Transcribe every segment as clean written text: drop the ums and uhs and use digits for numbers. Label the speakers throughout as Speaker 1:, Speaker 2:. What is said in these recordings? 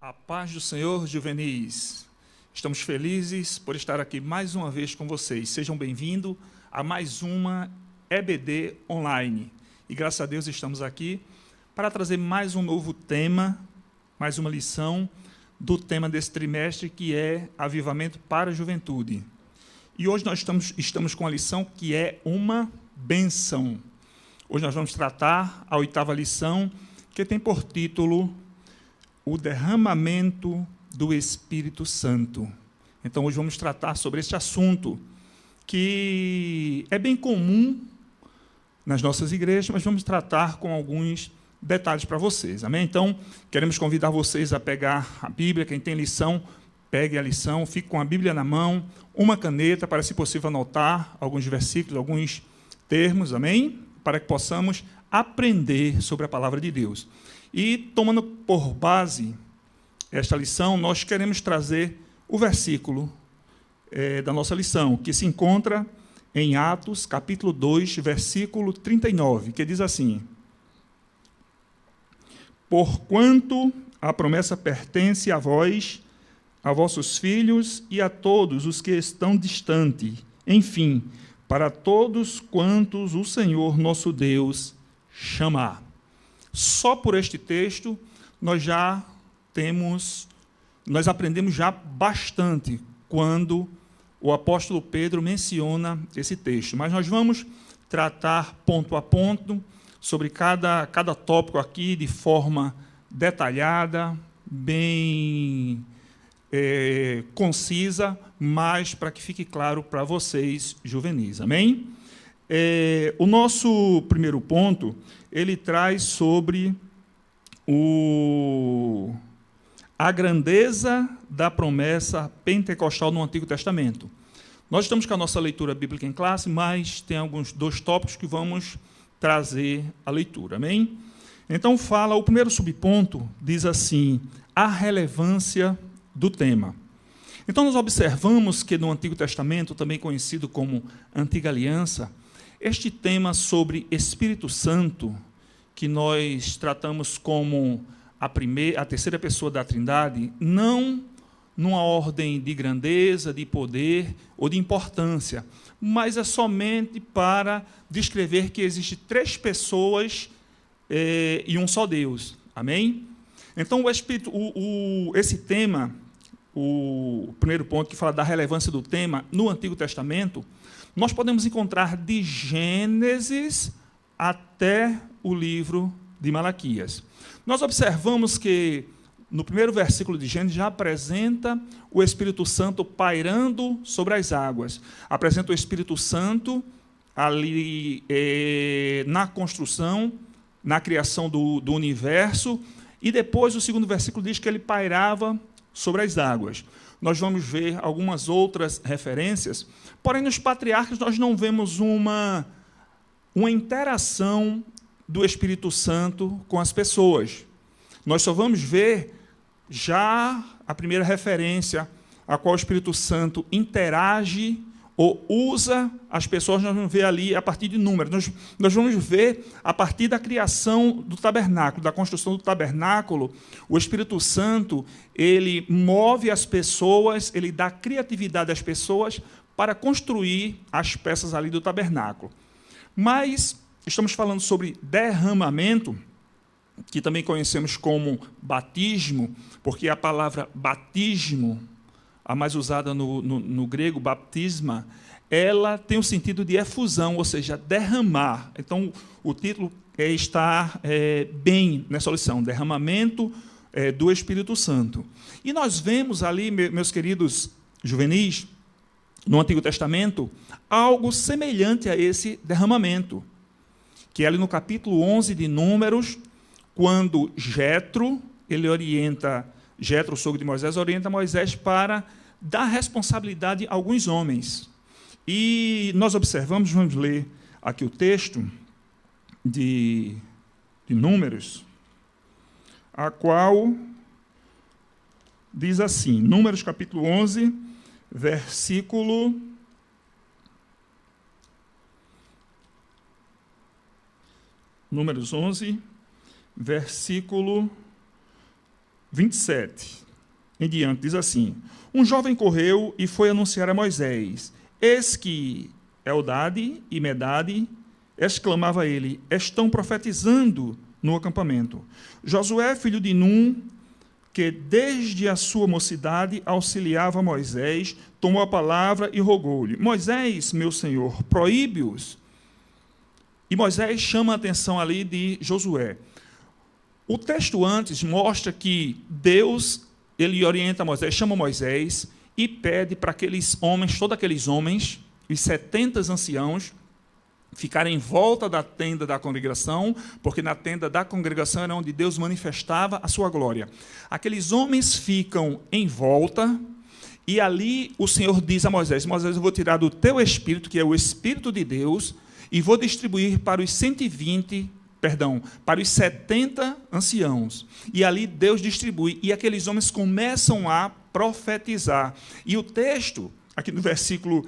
Speaker 1: A paz do Senhor, juvenis. Estamos felizes por estar aqui mais uma vez com vocês. Sejam bem-vindos a mais uma EBD Online. E graças a Deus estamos aqui para trazer mais um novo tema, mais uma lição do tema desse trimestre, que é Avivamento para a Juventude. E hoje nós estamos com a lição que é uma bênção. Hoje nós vamos tratar a 8ª lição, que tem por título o derramamento do Espírito Santo. Então, hoje vamos tratar sobre este assunto, que é bem comum nas nossas igrejas, mas vamos tratar com alguns detalhes para vocês. Amém? Então, queremos convidar vocês a pegar a Bíblia. Quem tem lição, pegue a lição, fique com a Bíblia na mão, uma caneta, para, se possível, anotar alguns versículos, alguns termos, amém? Para que possamos aprender sobre a palavra de Deus. E, tomando por base esta lição, nós queremos trazer o versículo da nossa lição, que se encontra em Atos, capítulo 2, versículo 39, que diz assim: Porquanto a promessa pertence a vós, a vossos filhos e a todos os que estão distantes, enfim, para todos quantos o Senhor nosso Deus chamar. Só por este texto nós aprendemos já bastante quando o apóstolo Pedro menciona esse texto. Mas nós vamos tratar ponto a ponto sobre cada tópico aqui de forma detalhada, bem concisa, mas para que fique claro para vocês, juvenis. Amém? O nosso primeiro ponto, ele traz sobre a grandeza da promessa pentecostal no Antigo Testamento. Nós estamos com a nossa leitura bíblica em classe, mas tem dois tópicos que vamos trazer a leitura. Amém? Então, o primeiro subponto diz assim: a relevância do tema. Então, nós observamos que no Antigo Testamento, também conhecido como Antiga Aliança, este tema sobre Espírito Santo, que nós tratamos como a terceira pessoa da Trindade, não numa ordem de grandeza, de poder ou de importância, mas é somente para descrever que existem três pessoas e um só Deus. Amém? Então, esse tema, o primeiro ponto que fala da relevância do tema no Antigo Testamento, nós podemos encontrar de Gênesis até o livro de Malaquias. Nós observamos que, no primeiro versículo de Gênesis, já apresenta o Espírito Santo pairando sobre as águas. Apresenta o Espírito Santo ali na construção, na criação do universo, e depois o segundo versículo diz que ele pairava sobre as águas. Nós vamos ver algumas outras referências, porém, nos patriarcas nós não vemos uma interação do Espírito Santo com as pessoas. Nós só vamos ver já a primeira referência a qual o Espírito Santo interage ou usa as pessoas. Nós vamos ver ali a partir de Números. Nós vamos ver a partir da criação do tabernáculo, da construção do tabernáculo. O Espírito Santo, ele move as pessoas, ele dá criatividade às pessoas para construir as peças ali do tabernáculo. Mas estamos falando sobre derramamento, que também conhecemos como batismo, porque a palavra batismo, a mais usada no grego, baptisma, ela tem o sentido de efusão, ou seja, derramar. Então, o título está bem nessa lição, derramamento do Espírito Santo. E nós vemos ali, meus queridos juvenis, no Antigo Testamento, algo semelhante a esse derramamento, que é ali no capítulo 11 de Números, quando Jetro, o sogro de Moisés, orienta Moisés para dar responsabilidade a alguns homens. E nós observamos, vamos ler aqui o texto de Números, a qual diz assim, Números capítulo 11, versículo 11, versículo 27 em diante, diz assim: um jovem correu e foi anunciar a Moisés. Eis que Eldade e Medade, exclamava ele, estão profetizando no acampamento. Josué, filho de Num, que desde a sua mocidade auxiliava Moisés, tomou a palavra e rogou-lhe: Moisés, meu senhor, proíbe-os. E Moisés chama a atenção ali de Josué. O texto antes mostra que Deus, ele orienta Moisés, chama Moisés e pede para aqueles homens, todos aqueles homens, os 70 anciãos, ficarem em volta da tenda da congregação, porque na tenda da congregação era onde Deus manifestava a sua glória. Aqueles homens ficam em volta, e ali o Senhor diz a Moisés: Moisés, eu vou tirar do teu espírito, que é o Espírito de Deus, e vou distribuir para os 70 anciãos. E ali Deus distribui, e aqueles homens começam a profetizar. E o texto, aqui no versículo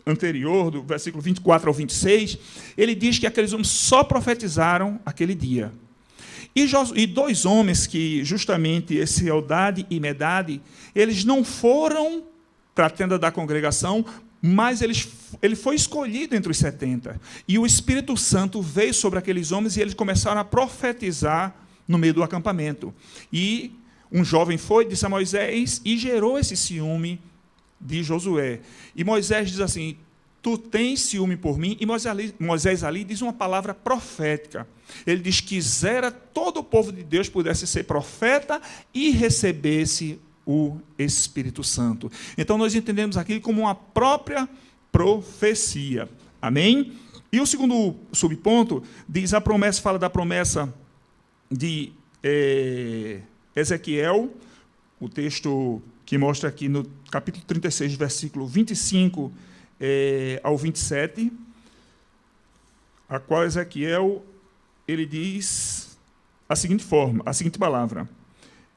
Speaker 1: anterior, do versículo 24 ao 26, ele diz que aqueles homens só profetizaram aquele dia. E dois homens que, justamente, esse Eldade e Medade, eles não foram para a tenda da congregação, mas ele foi escolhido entre os 70. E o Espírito Santo veio sobre aqueles homens e eles começaram a profetizar no meio do acampamento. E um jovem foi, disse a Moisés, e gerou esse ciúme de Josué. E Moisés diz assim: tu tens ciúme por mim? E Moisés ali diz uma palavra profética. Ele diz: quisera todo o povo de Deus pudesse ser profeta e recebesse o Espírito Santo. Então, nós entendemos aqui como uma própria profecia. Amém? E o segundo subponto diz a promessa, fala da promessa de Ezequiel, o texto que mostra aqui no capítulo 36, versículo 25 ao 27, a qual Ezequiel, ele diz a seguinte palavra.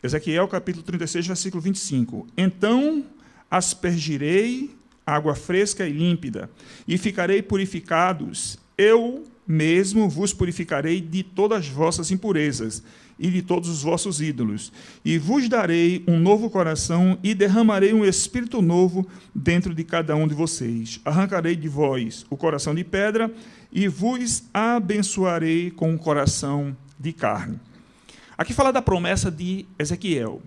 Speaker 1: Ezequiel, capítulo 36, versículo 25. Então aspergirei água fresca e límpida, e ficarei purificados. Eu mesmo vos purificarei de todas as vossas impurezas e de todos os vossos ídolos, e vos darei um novo coração, e derramarei um espírito novo dentro de cada um de vocês. Arrancarei de vós o coração de pedra, e vos abençoarei com um coração de carne. Aqui fala da promessa de Ezequiel.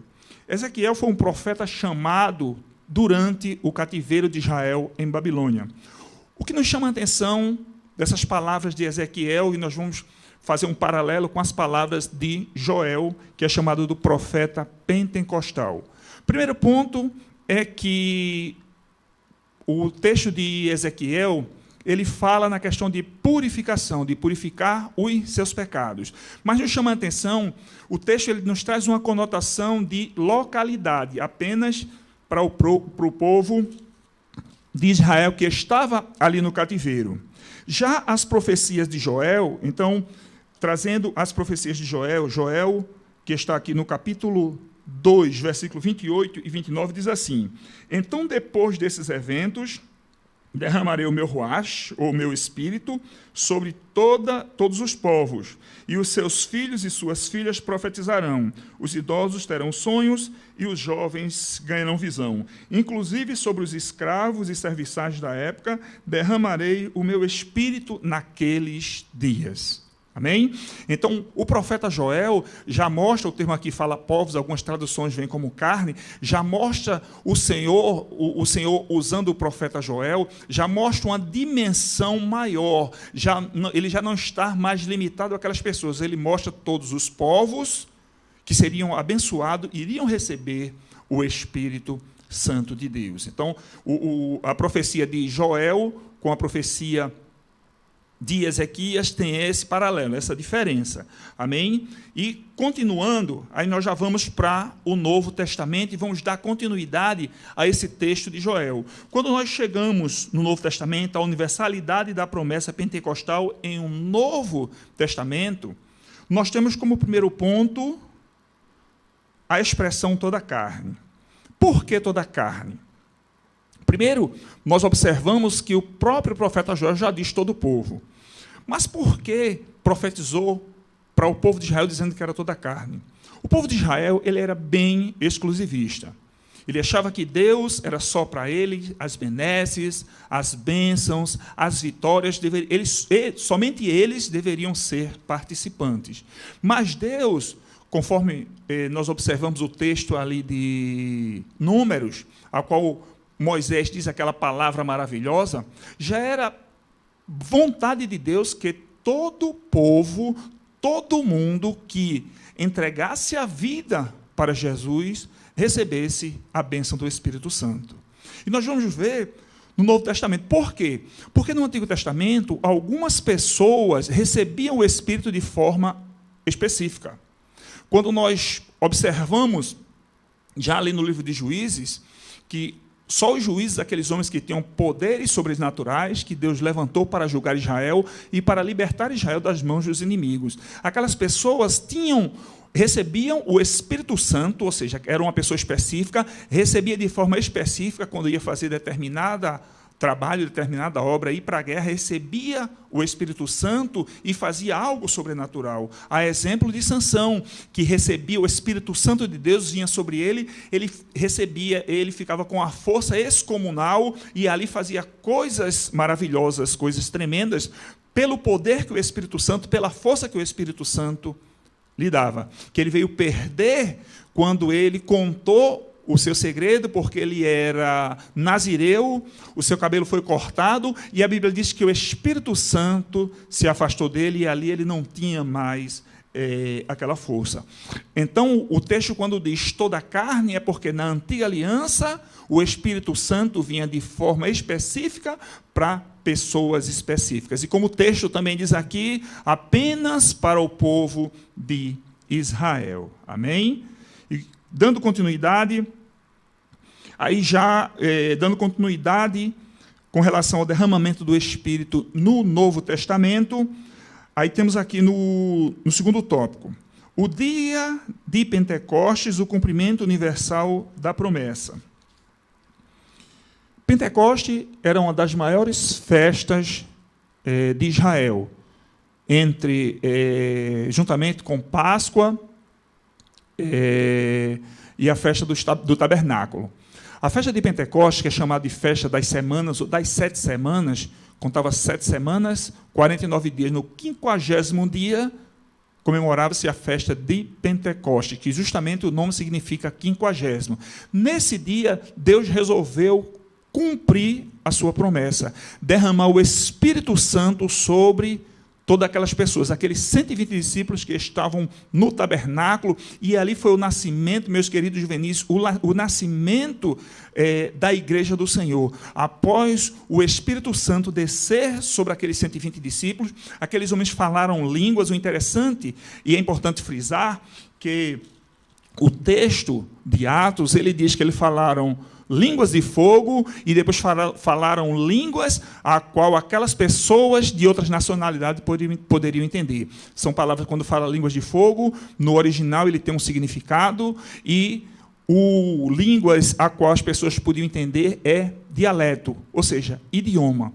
Speaker 1: Ezequiel foi um profeta chamado durante o cativeiro de Israel em Babilônia. O que nos chama a atenção dessas palavras de Ezequiel, e nós vamos fazer um paralelo com as palavras de Joel, que é chamado do profeta pentecostal. Primeiro ponto é que o texto de Ezequiel, ele fala na questão de purificação, de purificar os seus pecados. Mas nos chama a atenção, o texto ele nos traz uma conotação de localidade, apenas para o povo de Israel que estava ali no cativeiro. Já as profecias de Joel, então, trazendo as profecias de Joel, que está aqui no capítulo 2, versículo 28 e 29, diz assim: então, depois desses eventos, derramarei o meu ruach, ou meu espírito, sobre todos os povos, e os seus filhos e suas filhas profetizarão, os idosos terão sonhos, e os jovens ganharão visão. Inclusive sobre os escravos e serviçais da época, derramarei o meu espírito naqueles dias. Amém? Então, o profeta Joel já mostra, o termo aqui fala povos, algumas traduções vêm como carne, já mostra o Senhor usando o profeta Joel, já mostra uma dimensão maior, ele já não está mais limitado àquelas pessoas, ele mostra todos os povos que seriam abençoados, iriam receber o Espírito Santo de Deus. Então, a profecia de Joel com a profecia de Ezequias tem esse paralelo, essa diferença. Amém? E, continuando, aí nós já vamos para o Novo Testamento e vamos dar continuidade a esse texto de Joel. Quando nós chegamos no Novo Testamento, a universalidade da promessa pentecostal em um Novo Testamento, nós temos como primeiro ponto a expressão toda carne. Por que toda carne? Primeiro, nós observamos que o próprio profeta Joel já diz todo o povo. Mas por que profetizou para o povo de Israel dizendo que era toda a carne? O povo de Israel ele era bem exclusivista. Ele achava que Deus era só para ele, as benesses, as bênçãos, as vitórias, somente eles deveriam ser participantes. Mas Deus, conforme nós observamos o texto ali de Números, a qual Moisés diz aquela palavra maravilhosa, já era vontade de Deus que todo povo, todo mundo que entregasse a vida para Jesus, recebesse a bênção do Espírito Santo. E nós vamos ver no Novo Testamento. Por quê? Porque no Antigo Testamento, algumas pessoas recebiam o Espírito de forma específica. Quando nós observamos, já ali no livro de Juízes, que só os juízes, aqueles homens que tinham poderes sobrenaturais, que Deus levantou para julgar Israel e para libertar Israel das mãos dos inimigos. Aquelas pessoas recebiam o Espírito Santo, ou seja, era uma pessoa específica, recebia de forma específica, quando ia fazer determinado trabalho, determinada obra, ir para a guerra, recebia o Espírito Santo e fazia algo sobrenatural. A exemplo de Sansão, que recebia o Espírito Santo de Deus, vinha sobre ele, ele recebia, ele ficava com a força excomunal e ali fazia coisas maravilhosas, coisas tremendas, pelo poder que o Espírito Santo, pela força que o Espírito Santo lhe dava, que ele veio perder quando ele contou o seu segredo, porque ele era nazireu, o seu cabelo foi cortado, e a Bíblia diz que o Espírito Santo se afastou dele, e ali ele não tinha mais aquela força. Então, o texto, quando diz toda a carne, é porque na antiga aliança, o Espírito Santo vinha de forma específica para pessoas específicas. E como o texto também diz aqui, apenas para o povo de Israel. Amém? E dando continuidade, dando continuidade com relação ao derramamento do Espírito no Novo Testamento, aí temos aqui no segundo tópico, o dia de Pentecostes, o cumprimento universal da promessa. Pentecoste era uma das maiores festas de Israel, juntamente com Páscoa e a festa do tabernáculo. A festa de Pentecostes, que é chamada de festa das semanas, ou das 7 semanas, contava 7 semanas, 49 dias. No 50º dia, comemorava-se a festa de Pentecostes, que justamente o nome significa 50º. Nesse dia, Deus resolveu cumprir a sua promessa, derramar o Espírito Santo sobre todas aquelas pessoas, aqueles 120 discípulos que estavam no tabernáculo, e ali foi o nascimento, meus queridos juvenis, o nascimento da igreja do Senhor. Após o Espírito Santo descer sobre aqueles 120 discípulos, aqueles homens falaram línguas. O interessante, e é importante frisar, que o texto de Atos, ele diz que eles falaram línguas de fogo, e depois falaram línguas a qual aquelas pessoas de outras nacionalidades poderiam entender. São palavras, quando fala línguas de fogo, no original ele tem um significado, e o línguas a qual as pessoas podiam entender é dialeto, ou seja, idioma.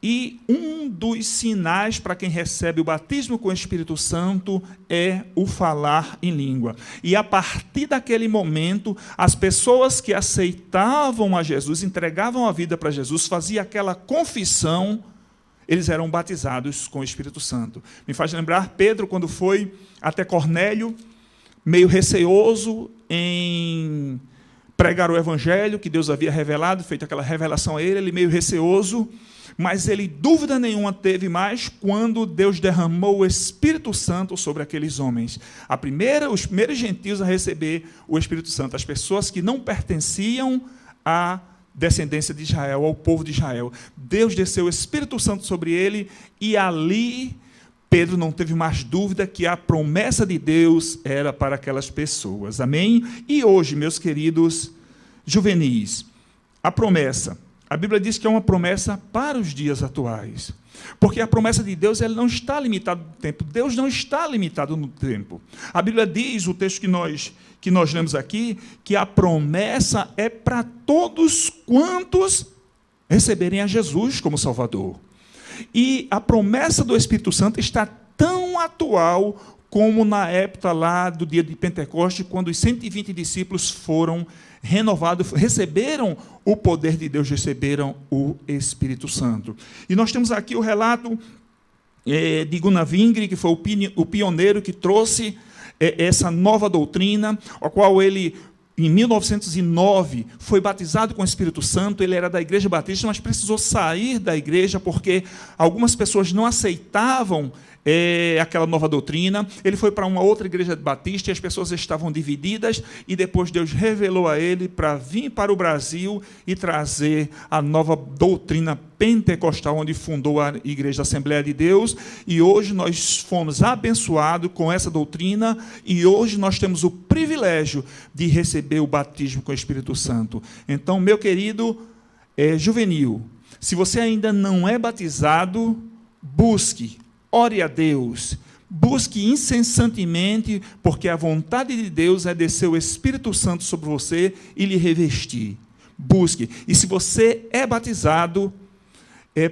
Speaker 1: E um dos sinais para quem recebe o batismo com o Espírito Santo é o falar em língua. E a partir daquele momento, as pessoas que aceitavam a Jesus, entregavam a vida para Jesus, faziam aquela confissão, eles eram batizados com o Espírito Santo. Me faz lembrar Pedro, quando foi até Cornélio, meio receoso em pregar o Evangelho, que Deus havia revelado, feito aquela revelação a ele meio receoso, mas ele, dúvida nenhuma, teve mais quando Deus derramou o Espírito Santo sobre aqueles homens. Os primeiros gentios a receber o Espírito Santo, as pessoas que não pertenciam à descendência de Israel, ao povo de Israel. Deus desceu o Espírito Santo sobre ele, e ali Pedro não teve mais dúvida que a promessa de Deus era para aquelas pessoas. Amém? E hoje, meus queridos juvenis, a promessa, a Bíblia diz que é uma promessa para os dias atuais. Porque a promessa de Deus, ela não está limitada no tempo. Deus não está limitado no tempo. A Bíblia diz, o texto que nós lemos aqui, que a promessa é para todos quantos receberem a Jesus como Salvador. E a promessa do Espírito Santo está tão atual como na época lá do dia de Pentecostes, quando os 120 discípulos foram renovados, receberam o poder de Deus, receberam o Espírito Santo. E nós temos aqui o relato de Gunnar Wingre, que foi o pioneiro que trouxe essa nova doutrina, a qual ele, em 1909, foi batizado com o Espírito Santo. Ele era da Igreja Batista, mas precisou sair da igreja porque algumas pessoas não aceitavam aquela nova doutrina. Ele foi para uma outra igreja batista e as pessoas estavam divididas, e depois Deus revelou a ele para vir para o Brasil e trazer a nova doutrina pentecostal, onde fundou a Igreja da Assembleia de Deus. E hoje nós fomos abençoados com essa doutrina, e hoje nós temos o privilégio de receber o batismo com o Espírito Santo. Então, meu querido juvenil, se você ainda não é batizado, busque, ore a Deus, busque incessantemente, porque a vontade de Deus é descer o Espírito Santo sobre você e lhe revestir. Busque. E se você é batizado,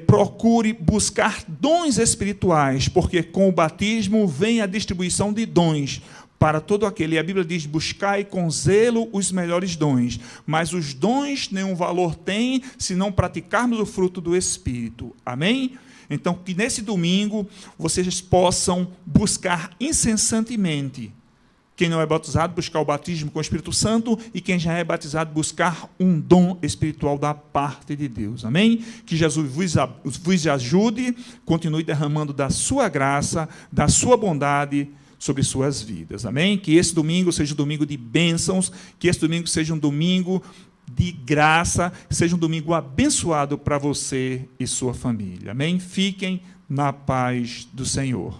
Speaker 1: procure buscar dons espirituais, porque com o batismo vem a distribuição de dons para todo aquele. E a Bíblia diz: buscai com zelo os melhores dons. Mas os dons nenhum valor têm se não praticarmos o fruto do Espírito. Amém? Então, que nesse domingo vocês possam buscar incessantemente. Quem não é batizado, buscar o batismo com o Espírito Santo, e quem já é batizado, buscar um dom espiritual da parte de Deus. Amém? Que Jesus vos ajude, continue derramando da sua graça, da sua bondade sobre suas vidas. Amém? Que esse domingo seja um domingo de bênçãos, que esse domingo seja um domingo de graça, seja um domingo abençoado para você e sua família. Amém? Fiquem na paz do Senhor.